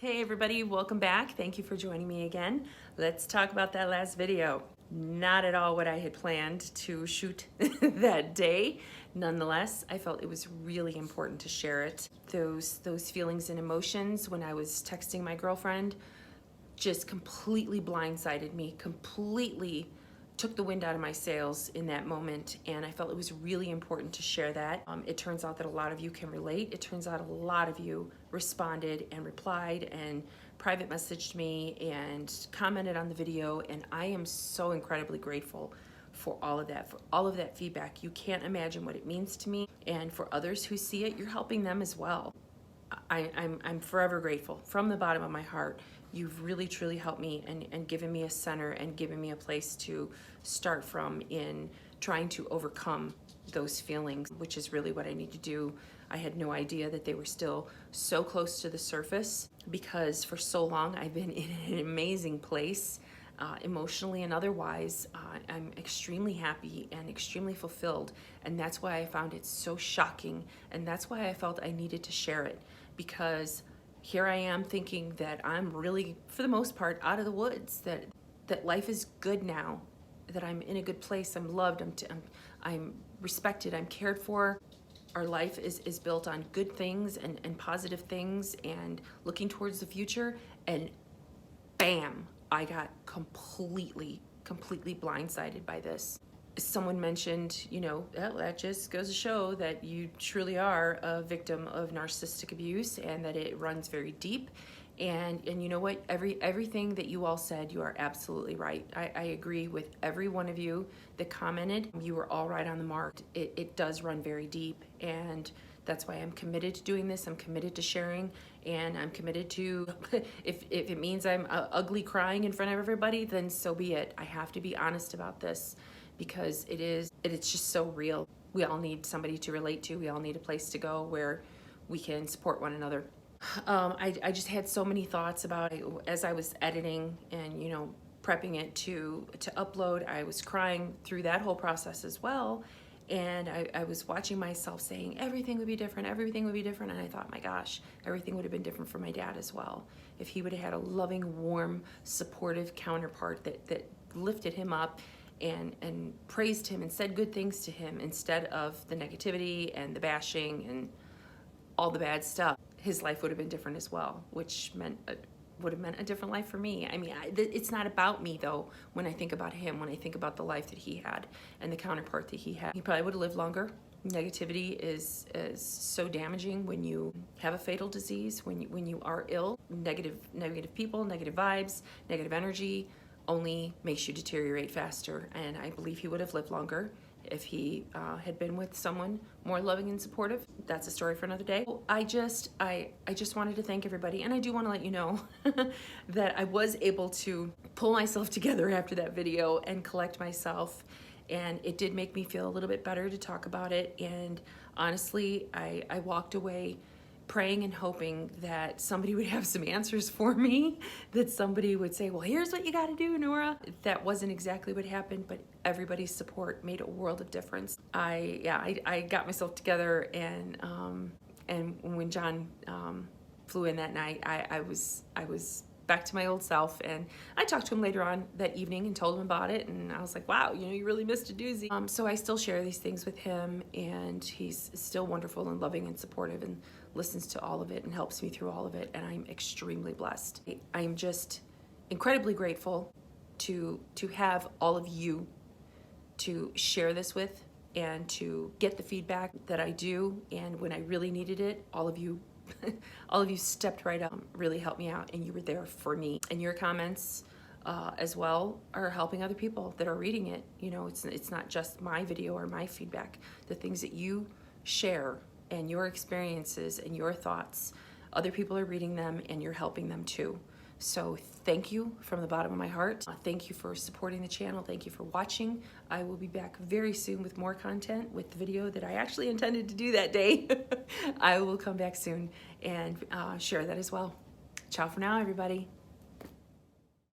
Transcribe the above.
Hey everybody, welcome back. Thank you for joining me again. Let's talk about that last video. Not at all what I had planned to shoot that day. Nonetheless, I felt it was really important to share it. Those feelings and emotions when I was texting my girlfriend just completely blindsided me, completely took the wind out of my sails in that moment, and I felt it was really important to share that. It turns out that a lot of you can relate. It turns out a lot of you responded and replied and private messaged me and commented on the video, and I am so incredibly grateful for all of that feedback. You can't imagine what it means to me, and for others who see it, you're helping them as well. I'm forever grateful from the bottom of my heart. You've really truly helped me and given me a center and given me a place to start from in trying to overcome those feelings, which is really what I need to do. I had no idea that they were still so close to the surface because for so long I've been in an amazing place, emotionally and otherwise. I'm extremely happy and extremely fulfilled, and that's why I found it so shocking, and that's why I felt I needed to share it, because here I am thinking that I'm really, for the most part, out of the woods, that life is good now, that I'm in a good place, I'm loved, I'm respected, I'm cared for. Our life is built on good things and positive things and looking towards the future, and bam, I got completely blindsided by this. Someone mentioned, well, that just goes to show that you truly are a victim of narcissistic abuse and that it runs very deep. And you know what? Everything that you all said, you are absolutely right. I agree with every one of you that commented. You were all right on the mark. It does run very deep, and that's why I'm committed to doing this. I'm committed to sharing, and I'm committed to, if it means I'm ugly crying in front of everybody, then so be it. I have to be honest about this, because it's just so real. We all need somebody to relate to. We all need a place to go where we can support one another. I just had so many thoughts about it as I was editing and prepping it to upload. I was crying through that whole process as well, and I was watching myself saying everything would be different, everything would be different, and I thought, my gosh, everything would have been different for my dad as well if he would have had a loving, warm, supportive counterpart that lifted him up and praised him and said good things to him instead of the negativity and the bashing and all the bad stuff. His life would have been different as well, which would have meant a different life for me. I mean, it's not about me though. When I think about him, when I think about the life that he had and the counterpart that he had, he probably would have lived longer. Negativity is so damaging when you have a fatal disease, when you are ill. Negative people, negative vibes, negative energy only makes you deteriorate faster, and I believe he would have lived longer if he had been with someone more loving and supportive. That's a story for another day. I just wanted to thank everybody, and I do want to let you know that I was able to pull myself together after that video and collect myself, and it did make me feel a little bit better to talk about it. And honestly, I walked away praying and hoping that somebody would have some answers for me, that somebody would say, well, here's what you got to do, Nora. That wasn't exactly what happened, but everybody's support made a world of difference. I got myself together, and when John flew in that night, I was back to my old self, and I talked to him later on that evening and told him about it, and I was like, wow, you really missed a doozy. So I still share these things with him, and he's still wonderful and loving and supportive and listens to all of it and helps me through all of it, and I'm extremely blessed. I'm just incredibly grateful to have all of you to share this with and to get the feedback that I do, and when I really needed it, all of you stepped right up, really helped me out, and you were there for me. And your comments as well are helping other people that are reading it. It's not just my video or my feedback. The things that you share and your experiences and your thoughts, other people are reading them and you're helping them too. So thank you from the bottom of my heart. Thank you for supporting the channel. Thank you for watching. I will be back very soon with more content, with the video that I actually intended to do that day. I will come back soon and share that as well. Ciao for now, everybody.